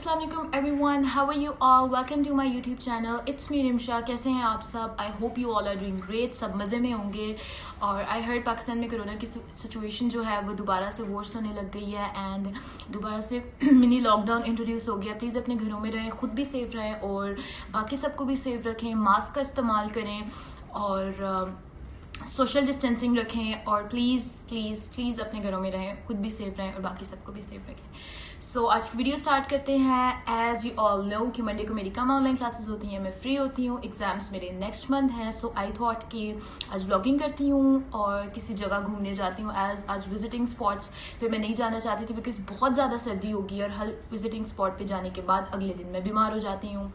Assalamualaikum everyone, how are you all? Welcome to my YouTube channel. It's me Rimsha. कैसे हैं आप सब? I hope you all are doing great. सब मज़े में होंगे. और I heard पाकिस्तान में कोरोना की सिचुएशन जो है वो दोबारा से वर्स होने लग गई है एंड दोबारा से मिनी लॉकडाउन इंट्रोड्यूस हो गया. प्लीज़ अपने घरों में रहें, खुद भी सेफ रहें और बाकी सबको भी सेफ रखें. मास्क का इस्तेमाल करें और सोशल डिस्टेंसिंग रखें और प्लीज़ अपने घरों में रहें, खुद भी सेफ रहें और बाकी सबको भी सेफ रखें. सो आज की वीडियो स्टार्ट करते हैं. एज यू ऑल नो कि मंडे को मेरी कम ऑनलाइन क्लासेस होती हैं, मैं फ्री होती हूँ. एग्जाम्स मेरे नेक्स्ट मंथ हैं. सो आई थॉट कि आज व्लॉगिंग करती हूँ और किसी जगह घूमने जाती हूँ. एज आज विजिटिंग स्पॉट्स पे मैं नहीं जाना चाहती थी बिकॉज बहुत ज़्यादा सर्दी होगी और हर विजिटिंग स्पॉट पे जाने के बाद अगले दिन मैं बीमार हो जाती हूँ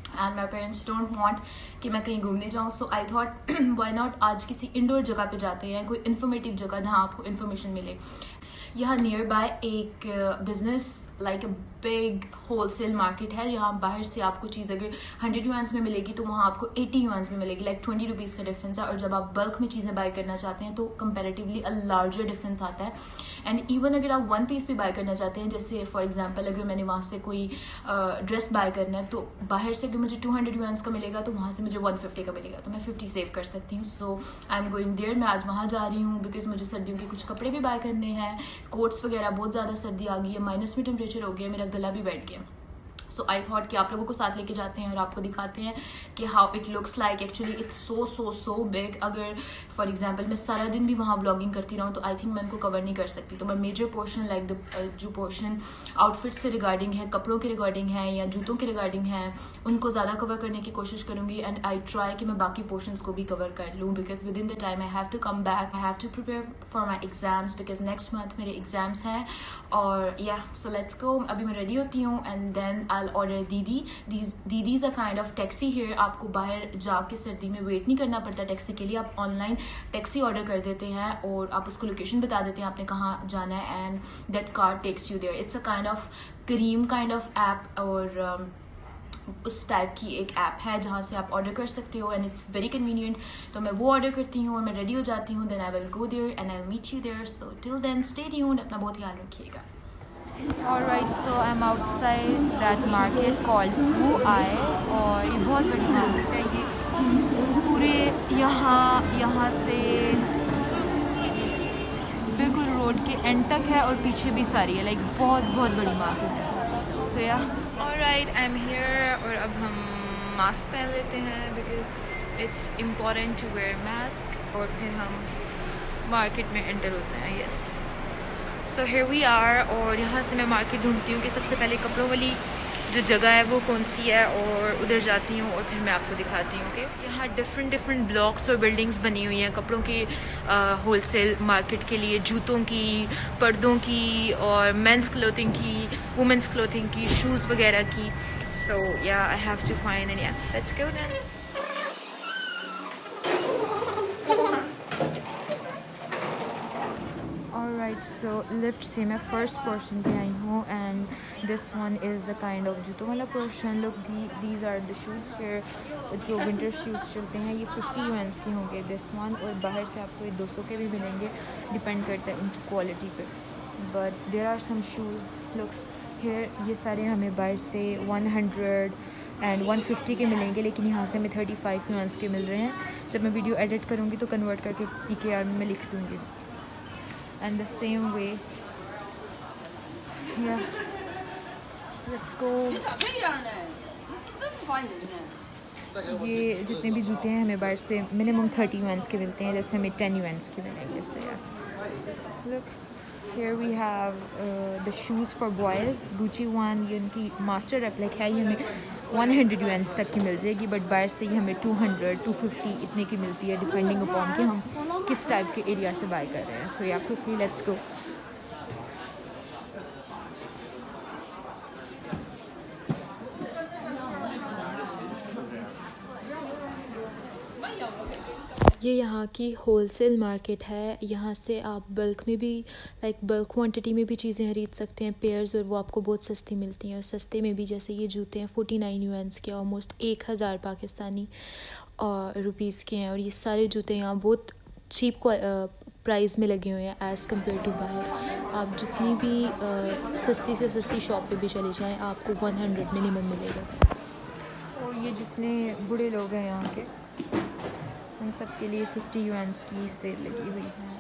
and my parents don't want कि मैं कहीं घूमने जाऊँ. सो आई थॉट वाई नॉट आज किसी इंडोर जगह पे जाते हैं, कोई इन्फॉर्मेटिव जगह जहाँ आपको इन्फॉर्मेशन मिले. यहाँ नियर बाय एक business like a big wholesale market है. यहाँ बाहर से आपको चीज़ अगर 100 यूएन्स में मिलेगी तो वहाँ आपको 80 यूएन्स में मिलेगी. लाइक 20 रुपीज़ का डिफरेंस है. और जब आप बल्क में चीज़ें बाय करना चाहते हैं तो कंपैरेटिवली अ लार्जर डिफरेंस आता है. एंड इवन अगर आप वन पीस भी बाय करना चाहते हैं, जैसे फॉर एग्जाम्पल अगर मैंने वहाँ से कोई ड्रेस बाय करना है तो बाहर से अगर मुझे 200 यूएन्स का मिलेगा तो वहाँ से मुझे 150 का मिलेगा, तो मैं 50 सेव कर सकती हूँ. सो आई एम गोइंग देयर. मैं आज वहाँ जा रही हूँ बिकॉज मुझे सर्दियों के कुछ कपड़े भी बाय करने हैं, कोट्स वगैरह. बहुत ज़्यादा सर्दी आ गई है, माइनस में टेम्परेचर हो गया, मेरा गला भी बैठ गया. सो आई थॉट कि आप लोगों को साथ लेके जाते हैं और आपको दिखाते हैं कि how it looks like. Actually it's so big. अगर फॉर एग्जांपल मैं सारा दिन भी वहाँ व्लॉगिंग करती रहूँ तो आई थिंक मैं उनको कवर नहीं कर सकती. तो मैं मेजर पोर्शन लाइक जो पोर्शन आउटफिट से रिगार्डिंग है, कपड़ों के रिगार्डिंग है या जूतों के रिगार्डिंग है, उनको ज़्यादा कवर करने की कोशिश करूँगी. एंड आई ट्राई कि मैं बाकी पोर्शंस को भी कवर कर लूँ because within the time I have to come back, I have to prepare for my exams because next month मेरे एग्जाम्स हैं. और या सो लेट्स गो. अभी मैं रेडी होती हूँ एंड देन आई ऑर्डर दीदी. दीदीज अ काइंड ऑफ टैक्सी हियर. आपको बाहर जाके सर्दी में वेट नहीं करना पड़ता टैक्सी के लिए. आप ऑनलाइन टैक्सी ऑर्डर कर देते हैं और आप उसको लोकेशन बता देते हैं आपने कहाँ जाना है and that car takes you there. It's a kind of Careem kind of app और उस टाइप की एक ऐप है जहाँ से आप ऑर्डर कर सकते हो एंड इट्स वेरी कन्वीनियंट. तो मैं वो ऑर्डर करती हूँ और मैं रेडी हो जाती हूँ. Then I will go there and I will meet you there. So till then stay tuned. अपना बहुत ख्याल रखिएगा. Alright, so I'm outside that market called Blue Eye और ये बहुत बड़ी मार्केट है. ये पूरे यहाँ से बिल्कुल रोड के एंड तक है और पीछे भी सारी है. लाइक बहुत बड़ी मार्केट है. So yeah, alright, I'm here. और अब हम मास्क पहन लेते हैं because it's important to wear mask. और फिर हम मार्केट में एंटर होते हैं. Yes, so here we are. और यहाँ से मैं मार्केट ढूंढती हूँ कि सबसे पहले कपड़ों वाली जो जगह है वो कौन सी है और उधर जाती हूँ और फिर मैं आपको दिखाती हूँ कि यहाँ डिफरेंट ब्लॉक्स और बिल्डिंग्स बनी हुई हैं कपड़ों की होलसेल मार्केट के लिए, जूतों की, पर्दों की और मेंस क्लोथिंग की, वुमेंस क्लोथिंग की, शूज़ वगैरह की. So yeah I have to find and yeah let's go then. So lift से मैं फर्स्ट पोर्शन पे आई हूँ and this one is the kind of जूतों वाला portion. Look, these are the shoes फिर जो विंटर शूज़ चलते हैं. ये 50 यूएन्स के होंगे दिस वन. और बाहर से आपको ये 200 के भी मिलेंगे, डिपेंड करता है इनकी क्वालिटी पे. But there are some shoes. Look here, ये सारे हमें बाहर से 100 एंड 150 के मिलेंगे लेकिन यहाँ से हमें 35 यूएन्स के मिल रहे हैं. जब मैं वीडियो एडिट करूँगी तो कन्वर्ट करके PKR में मैं लिख दूँगी. And the same way, yeah, let's go. ये जितने भी जूते हैं हमें बाहर से मिनिमम 30 यूएन्स के मिलते हैं, जैसे हमें 10 यूएन्स के मिलेंगे. So yeah, look here we have the shoes for boys. Gucci one, ये उनकी मास्टर रेप्लिक है. ये हमें 100 यूएन्स तक की मिल जाएगी बट बाहर से ही हमें 200 250 इतने की मिलती है डिपेंडिंग अपॉन कि हम किस टाइप के एरिया से बाय कर रहे हैं. सो या क्विकली लेट्स गो. ये यहाँ की होलसेल मार्केट है. यहाँ से आप बल्क में भी लाइक बल्क क्वांटिटी में भी चीज़ें खरीद सकते हैं, पेयर्स, और वो आपको बहुत सस्ती मिलती हैं. और सस्ते में भी जैसे ये जूते हैं 49 यूएन्स के, ऑलमोस्ट 1000 पाकिस्तानी और रुपीज़ के हैं. और ये सारे जूते यहाँ बहुत चीप प्राइस में लगे हुए हैं एज़ कम्पेयर टू बाहर। आप जितनी भी सस्ती से सस्ती शॉप पे भी चले जाएं आपको 100 मिनिमम मिलेगा। और ये जितने बूढ़े लोग हैं यहाँ के, उन सब के लिए 50 युआन्स की सेल लगी हुई है।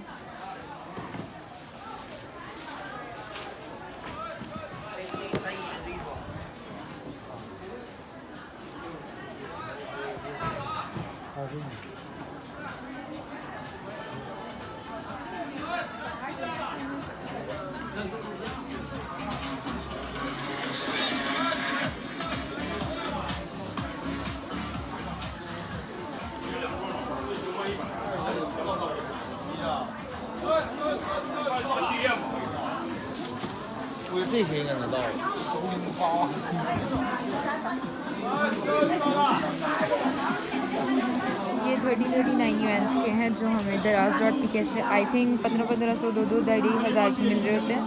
这些人的到周樱花。 ये 30-39 युआन्स के हैं जो हमें दराज डॉट पी से आई थिंक 1500 2 दाढ़ी 1000 के मिल रहे होते हैं।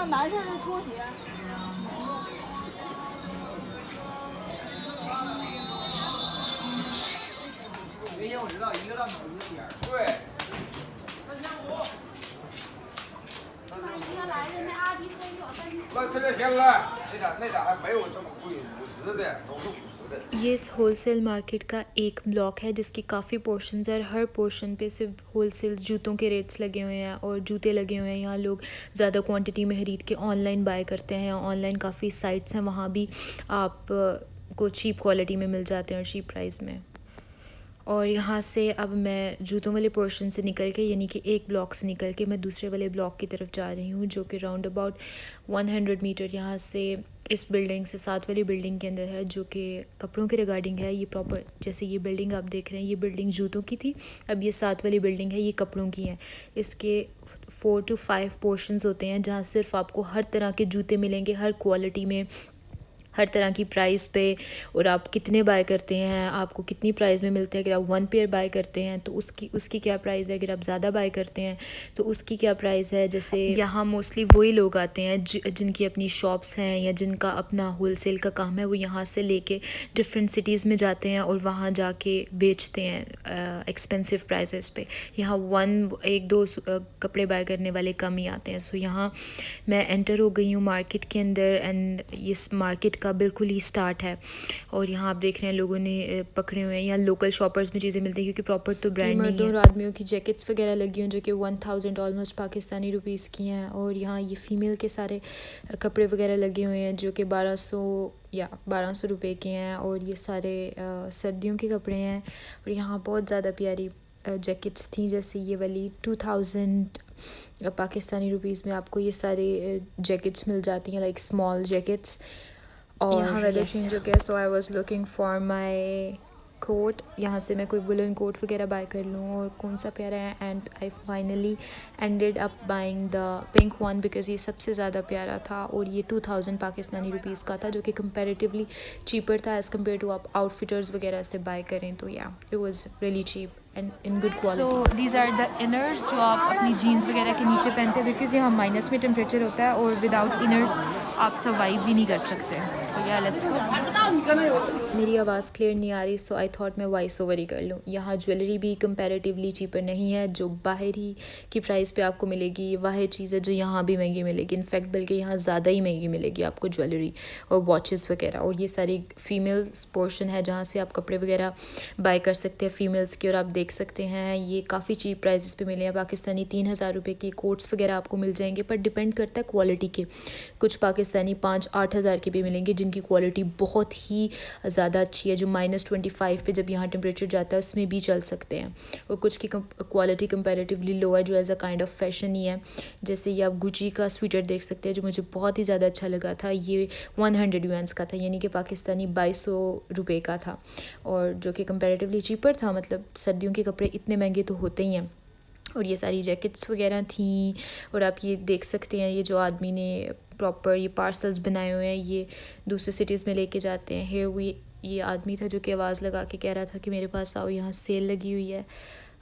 男生是拖鞋。原先我知道一个到某一个点儿。对。今天来的那阿迪黑有3。那这个行了，那咋还没有这么贵？50的都是50的。ये इस होलसेल मार्केट का एक ब्लॉक है जिसकी काफ़ी पोर्शंस है और हर पोर्शन पे सिर्फ होलसेल जूतों के रेट्स लगे हुए हैं और जूते लगे हुए हैं। यहाँ लोग ज़्यादा क्वांटिटी में ख़रीद के ऑनलाइन बाय करते हैं। ऑनलाइन काफ़ी साइट्स हैं, वहाँ भी आप को चीप क्वालिटी में मिल जाते हैं और चीप प्राइस में। और यहाँ से अब मैं जूतों वाले पोर्शन से निकल के यानी कि एक ब्लॉक से निकल के मैं दूसरे वाले ब्लॉक की तरफ जा रही हूँ जो कि राउंड अबाउट 100 मीटर यहाँ से इस बिल्डिंग से साथ वाली बिल्डिंग के अंदर है जो कि कपड़ों के रिगार्डिंग है। ये प्रॉपर जैसे ये बिल्डिंग आप देख रहे हैं, ये बिल्डिंग जूतों की थी, अब ये साथ वाली बिल्डिंग है, ये कपड़ों की है। इसके 4 to 5 पोर्शंस होते हैं जहाँ सिर्फ आपको हर तरह के जूते मिलेंगे, हर क्वालिटी में, हर तरह की प्राइस पे। और आप कितने बाय करते हैं, आपको कितनी प्राइस में मिलते हैं। अगर आप 1 पेयर बाय करते हैं तो उसकी क्या प्राइस है, अगर आप ज़्यादा बाय करते हैं तो उसकी क्या प्राइस है। जैसे यहाँ मोस्टली वही लोग आते हैं जिनकी अपनी शॉप्स हैं या जिनका अपना होलसेल का काम है, वो यहाँ से लेके डिफरेंट सिटीज़ में जाते हैं और वहाँ जाके बेचते हैं एक्सपेंसिव प्राइसेस पे। यहाँ 1-2 कपड़े बाय करने वाले कम ही आते हैं। सो यहाँ मैं एंटर हो गई हूँ मार्केट के अंदर एंड इस मार्केट का बिल्कुल ही स्टार्ट है। और यहाँ आप देख रहे हैं लोगों ने पकड़े हुए हैं। यहाँ लोकल शॉपर्स में चीज़ें मिलती हैं क्योंकि प्रॉपर तो ब्रांड नहीं है। मर्दों और आदमियों की जैकेट्स वगैरह लगी हुई हैं जो कि 1000 ऑलमोस्ट पाकिस्तानी रुपीस की हैं। और यहाँ ये फ़ीमेल के सारे कपड़े वगैरह लगे हुए हैं जो कि 1200 रुपये के हैं। और ये सारे सर्दियों के कपड़े हैं। और यहाँ बहुत ज़्यादा प्यारी जैकेट्स थी, जैसे ये वाली 2000 पाकिस्तानी रुपीस में आपको ये सारे जैकेट्स मिल जाती हैं, लाइक स्मॉल जैकेट्स। और यहाँ वेदर चेंज हो गया, so I was looking for my coat. यहाँ से मैं कोई वुलन कोट वगैरह बाय कर लूँ और कौन सा प्यारा है। And I finally ended up buying the pink one because ये सबसे ज़्यादा प्यारा था और ये 2000 पाकिस्तानी रुपीस का था जो कि कंपैरेटिवली चीपर था एज़ कम्पेयर टू आप आउटफिटर्स वगैरह से बाय करें तो या it was really cheap. And in good quality. So these are the inners जो आप अपनी जीन्स वगैरह के नीचे पहनते हैं, बिकॉज यहाँ माइनस में टेम्परेचर होता है और विदाउट इनर्स आप सर्वाइव भी नहीं कर सकते। तो या लेट्स गो। मेरी आवाज़ क्लियर नहीं आ रही, सो आई थॉट मैं वॉइस ओवर ही कर लूँ। यहाँ ज्वेलरी भी कंपैरेटिवली चीपर नहीं है, जो बाहर ही की प्राइस पे आपको मिलेगी वह चीज़ है जो यहाँ भी महंगी मिलेगी। इनफैक्ट बल्कि यहाँ ज़्यादा ही महंगी मिलेगी आपको ज्वेलरी और वॉचेस वगैरह। और ये सारी फीमेल पोर्शन है जहाँ से आप कपड़े वगैरह बाय कर सकते हैं फ़ीमेल्स की। और आप देख सकते हैं ये काफ़ी चीप प्राइसेस पे मिले हैं। पाकिस्तानी 3000 रुपये के कोट्स वगैरह आपको मिल जाएंगे, पर डिपेंड करता है क्वालिटी के। कुछ पाकिस्तानी 5-8 हज़ार के भी मिलेंगे जिनकी क्वालिटी बहुत ही ज़्यादा अच्छी है, जो -25 पे जब यहाँ टेम्परेचर जाता है उसमें भी चल सकते हैं। और कुछ की क्वालिटी कंपैरेटिवली लो है जो as a kind of fashion ही है। जैसे ये आप गुची का स्वेटर देख सकते हैं जो मुझे बहुत ही ज़्यादा अच्छा लगा था। ये 100 यूएन्स का था, यानी कि पाकिस्तानी 2200 रुपये का था, और जो कि कंपैरेटिवली चीपर था। मतलब सर्दियों के कपड़े इतने महंगे तो होते ही हैं। और ये सारी जैकेट्स वगैरह थी। और आप ये देख सकते हैं ये जो आदमी ने प्रॉपर ये पार्सल्स बनाए हुए हैं, ये दूसरे सिटीज़ में लेके जाते हैं। हेयर ये आदमी था जो कि आवाज़ लगा के कह रहा था कि मेरे पास आओ, यहाँ सेल लगी हुई है।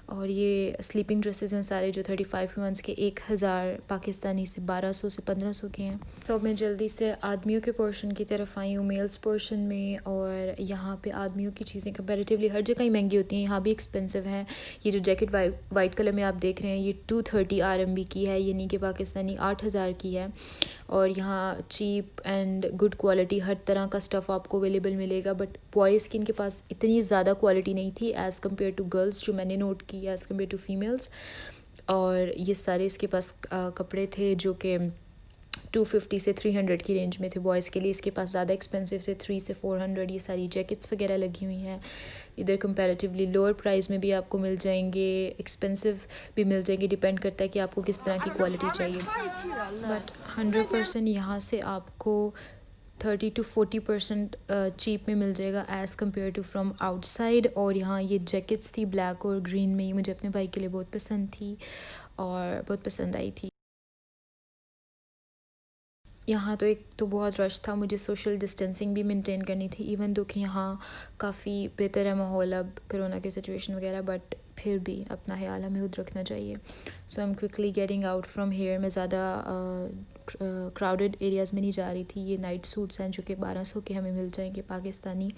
और ये स्लीपिंग ड्रेसेस हैं सारे जो 35 यूएन्स के 1000 पाकिस्तानी से 1200 से 1500 के हैं। तो मैं जल्दी से आदमियों के पोर्शन की तरफ आई हूँ, मेल्स पोर्शन में। और यहाँ पे आदमियों की चीज़ें कंपैरेटिवली हर जगह ही महंगी होती हैं, यहाँ भी एक्सपेंसिव हैं। ये जो जैकेट वाइट कलर में आप देख रहे हैं ये 230 RMB की है, यानी कि पाकिस्तानी 8000 की है। और यहाँ चीप एंड गुड क्वालिटी हर तरह का स्टफ़ आपको अवेलेबल मिलेगा। बट बॉयज़ की इनके पास इतनी ज़्यादा क्वालिटी नहीं थी एज़ कम्पेयर टू गर्ल्स, जो मैंने नोट की एज़ कम्पेयर टू फीमेल्स। और ये सारे इसके पास कपड़े थे जो कि 250 से 300 की रेंज में थे बॉयज़ के लिए। इसके पास ज़्यादा एक्सपेंसिव थे 300 से 400। ये सारी जैकेट्स वगैरह लगी हुई हैं इधर। कंपैरेटिवली लोअर प्राइस में भी आपको मिल जाएंगे, एक्सपेंसिव भी मिल जाएंगे, डिपेंड करता है कि आपको किस तरह की क्वालिटी चाहिए। बट 100% यहाँ से आपको 30 to 40% चीप में मिल जाएगा as compare to from outside. और यहाँ ये जैकेट्स थी ब्लैक और ग्रीन में, ये मुझे अपने भाई के लिए बहुत पसंद थी और बहुत पसंद आई थी। यहाँ तो एक तो बहुत रश था, मुझे सोशल डिस्टेंसिंग भी मेंटेन करनी थी, इवन दो कि यहाँ काफ़ी बेहतर है माहौल अब कोरोना की सिचुएशन वगैरह, बट फिर भी अपना ख्याल हमें खुद रखना चाहिए। So I am quickly getting out from here. मैं ज़्यादा क्राउडेड एरियाज़ में नहीं जा रही थी। ये नाइट सूट्स हैं जो कि 1200 के हमें मिल जाएंगे पाकिस्तानी,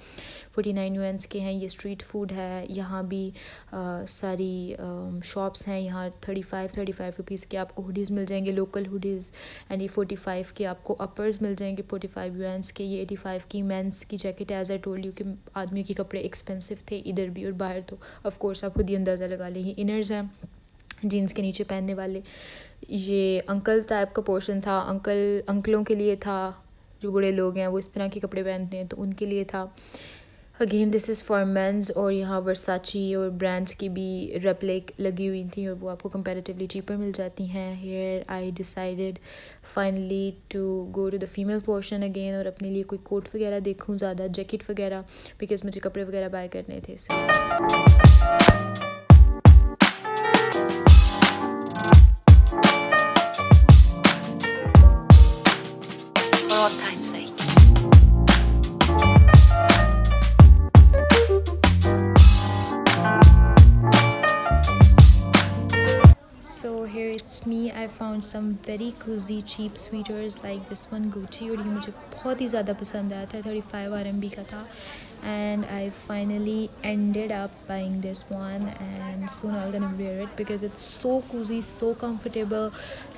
49 यूएन्स के हैं। ये स्ट्रीट फूड है, यहाँ भी सारी शॉप्स हैं। यहाँ 35 रुपीज़ के आपको हुडीज़ मिल जाएंगे, लोकल हुडीज़। एंड ये 45 के आपको अपर्स मिल जाएंगे 45 यूएन्स के। ये 85 की मेंस की जैकेट है। एज आई टोल्ड यू कि आदमियों के कपड़े एक्सपेंसिव थे इधर भी और बाहर, तो ऑफ कोर्स आप खुद ही अंदाज़ा लगा लें। ये इनर्स हैं जीन्स के नीचे पहनने वाले। ये अंकल टाइप का पोर्शन था, अंकलों के लिए था, जो बड़े लोग हैं वो इस तरह के कपड़े पहनते हैं तो उनके लिए था। Again this is for men's. और यहाँ वर्साची और ब्रांड्स की भी रेप्लिक लगी हुई थी और वो आपको कंपैरेटिवली चीपर मिल जाती हैं। Here I decided finally to go to the female portion again और अपने लिए कोई कोट वगैरह देखूँ, ज़्यादा जैकेट वगैरह, बिकॉज मुझे कपड़े वगैरह बाय करने थे। It's me. I found some very cozy cheap sweaters like this one Gucci, और ये मुझे बहुत ही ज़्यादा पसंद आया था, 35 RMB का था। And I finally ended up buying this one and soon I'm gonna wear it because it's so cozy, so comfortable,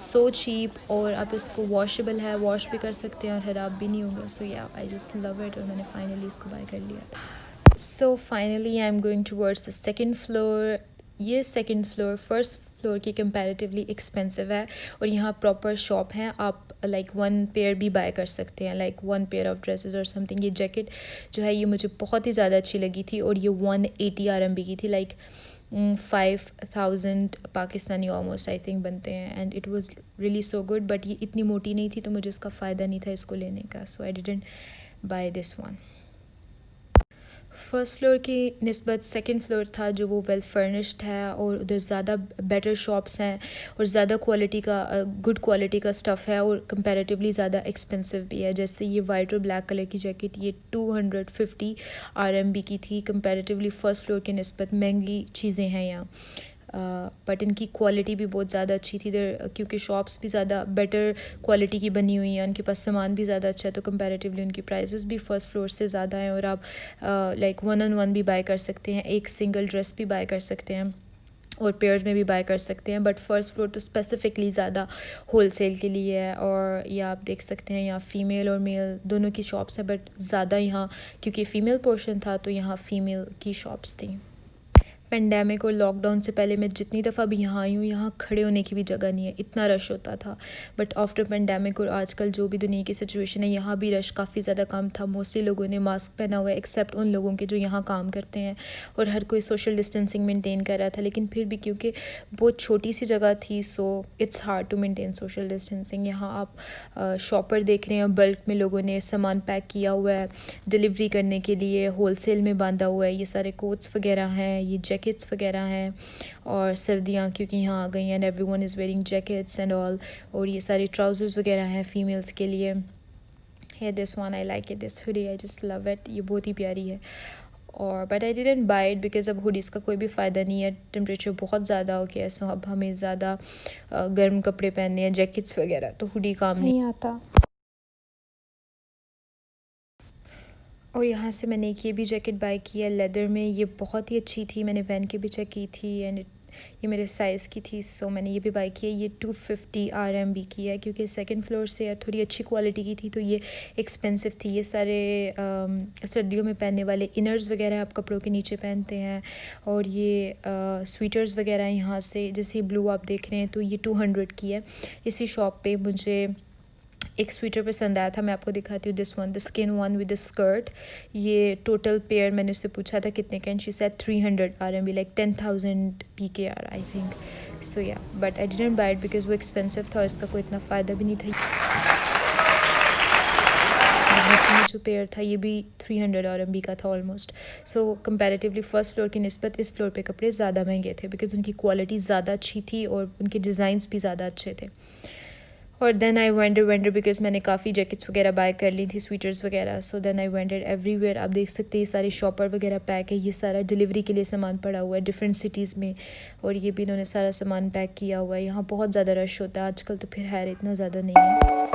so cheap। और आप इसको washable है, wash भी कर सकते हैं और ख़राब भी नहीं होगा। So yeah, I just love it और मैंने finally इसको buy कर लिया था। So finally I'm going towards the second floor। ये second floor first फ्लोर की कंपैरेटिवली एक्सपेंसिव है और यहाँ प्रॉपर शॉप हैं। आप लाइक 1 पेयर भी बाय कर सकते हैं, लाइक 1 पेयर ऑफ ड्रेसेस और समथिंग। ये जैकेट जो है ये मुझे बहुत ही ज़्यादा अच्छी लगी थी और ये 180 RMB की थी, like 5000 Pakistani almost I think बनते हैं। And it was really so good, but ये इतनी मोटी नहीं थी तो मुझे इसका फ़ायदा नहीं था इसको लेने का। So I didn't buy this one. First floor की निस्बत सेकंड फ्लोर था जो वो वेल फर्निश्ड है और उधर ज़्यादा बेटर शॉप्स हैं और ज़्यादा क्वालिटी का गुड क्वालिटी का स्टफ़ है और कंपैरेटिवली ज़्यादा एक्सपेंसिव भी है। जैसे ये वाइट और ब्लैक कलर की जैकेट ये 250 RMB की थी। कंपैरेटिवली फ़र्स्ट फ्लोर की निस्बत महंगी चीज़ें हैं यहाँ, बट इनकी क्वालिटी भी बहुत ज़्यादा अच्छी थी इधर, क्योंकि शॉप्स भी ज़्यादा बेटर क्वालिटी की बनी हुई हैं, उनके पास सामान भी ज़्यादा अच्छा है, तो कंपैरेटिवली उनकी प्राइसेस भी फ़र्स्ट फ्लोर से ज़्यादा हैं। और आप लाइक 1-on-1 भी बाय कर सकते हैं, एक सिंगल ड्रेस भी बाय कर सकते हैं और पेयर्स में भी बाय कर सकते हैं। बट फर्स्ट फ्लोर तो स्पेसिफ़िकली ज़्यादा होल सेल के लिए है। और ये आप देख सकते हैं यहाँ फ़ीमेल और मेल दोनों की शॉप्स हैं, बट ज़्यादा यहाँ क्योंकि फ़ीमेल पोर्शन था तो यहाँ फ़ीमेल की शॉप्स थी। पेंडेमिक और लॉकडाउन से पहले मैं जितनी दफ़ा भी यहाँ आई हूँ, यहाँ खड़े होने की भी जगह नहीं है, इतना रश होता था। बट आफ्टर पेंडेमिक और आजकल जो भी दुनिया की सिचुएशन है, यहाँ भी रश काफ़ी ज़्यादा कम था। मोस्टली लोगों ने मास्क पहना हुआ है एक्सेप्ट उन लोगों के जो यहाँ काम करते हैं, और हर कोई सोशल डिस्टेंसिंग मेंटेन कर रहा था। लेकिन फिर भी क्योंकि बहुत छोटी सी जगह थी, so it's hard to maintain social distancing. यहाँ आप शॉपर देख रहे हैं, बल्क में लोगों ने सामान पैक किया हुआ है डिलीवरी करने के लिए, होल सेल में बांधा हुआ है। ये सारे कोट्स वगैरह हैं, ये जैकेट्स वगैरह हैं, और सर्दियाँ क्योंकि यहाँ आ गई हैं, everyone is wearing jackets and all. और ये सारे ट्राउज़र्स वगैरह हैं फीमेल्स के लिए। है this one, I like it, this hoodie, I just love it, ये बहुत ही प्यारी है। और but I didn't buy it because अब हुडीज़ का कोई भी फ़ायदा नहीं है, टेम्परेचर बहुत ज़्यादा हो गया, सो अब हमें ज़्यादा गर्म कपड़े पहनने हैं, जैकेट्स वगैरह, तो हुडी काम नहीं आता। और यहाँ से मैंने एक ये भी जैकेट बाय की है लेदर में, ये बहुत ही अच्छी थी, मैंने पहन के भी चेक की थी एंड ये मेरे साइज़ की थी, सो मैंने ये भी बाय की है। ये 250 RMB की है, क्योंकि सेकंड फ्लोर से थोड़ी अच्छी क्वालिटी की थी तो ये एक्सपेंसिव थी। ये सारे सर्दियों में पहनने वाले इनर्स वगैरह आप कपड़ों के नीचे पहनते हैं, और ये स्वेटर्स वगैरह यहाँ से, जैसे ब्लू आप देख रहे हैं, तो ये 200 की है। इसी शॉप पे मुझे एक स्वेटर पसंद आया था, मैं आपको दिखाती हूँ, this one, the skin one with the skirt. ये टोटल पेयर मैंने उससे पूछा था कितने का, and she said 300 RMB, like 10,000 PKR I think. So yeah, but I didn't buy it because वो एक्सपेंसिव था और इसका कोई इतना फ़ायदा भी नहीं था। जो पेयर था ये भी 300 RMB का था ऑलमोस्ट। सो कंपैरेटिवली फ़र्स्ट फ्लोर की निस्बत इस फ्लोर पे कपड़े ज़्यादा महंगे थे, बिकॉज उनकी क्वालिटी ज़्यादा अच्छी थी और उनके डिज़ाइंस भी ज़्यादा अच्छे थे। और देन आई वेंडर बिकॉज मैंने काफ़ी जैकेट्स वगैरह बाय कर ली थी, स्वेटर्स वगैरह, so then I wander everywhere. आप देख सकते हैं ये सारे शॉपर वगैरह पैक है, ये सारा डिलीवरी के लिए सामान पड़ा हुआ है डिफरेंट सिटीज़ में, और ये भी इन्होंने सारा सामान पैक किया हुआ है। यहाँ बहुत ज़्यादा रश होता है आजकल, तो फिर खैर इतना ज़्यादा नहीं है।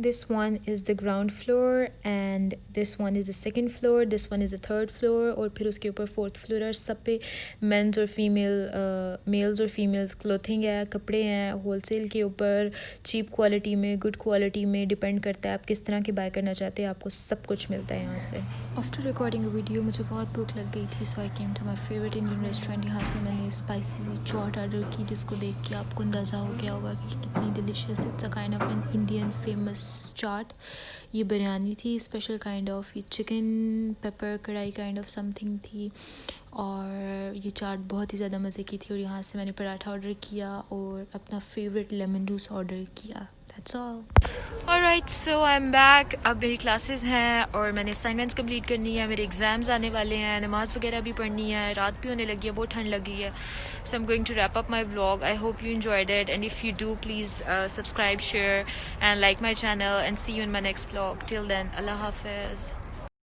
This one is the ground floor and this one is the second floor, this one is the third floor और फिर उसके ऊपर fourth floor है। सब पे मेंस और मेल्स और फीमेल्स क्लोथिंग है, कपड़े हैं होलसेल के ऊपर, चीप क्वालिटी में, गुड क्वालिटी में, डिपेंड करता है आप किस तरह की बाय करना चाहते हैं, आपको सब कुछ मिलता है यहाँ से। आफ्टर रिकॉर्डिंग अ वीडियो मुझे बहुत भूख लग गई थी, so I came to my favourite Indian restaurant. यहाँ से मैंने स्पाइसी सी चाट ऑर्डर की जिसको देख के आपको अंदाज़ा हो गया होगा कि कितनी delicious. It's a kind of an Indian famous chaat. ये बिरयानी थी स्पेशल काइंड ऑफ, ये chicken pepper kadai kind of something थी और ये चाट बहुत ही ज़्यादा मज़े की थी। और यहाँ से मैंने पराठा ऑर्डर किया और अपना फेवरेट लेमन जूस ऑर्डर किया। That's all. Alright, so I'm back. अब मेरी क्लासेस हैं और मैंने असाइनमेंट्स कंप्लीट करनी है, मेरे एग्ज़ाम्स आने वाले हैं, नमाज़ वगैरह भी पढ़नी है, रात भी होने लगी है, बहुत ठंड लगी है। So I'm going to wrap up my vlog. I hope you enjoyed it and if you do, please subscribe, share and like my channel and see you in my next vlog. Till then, Allah Hafiz.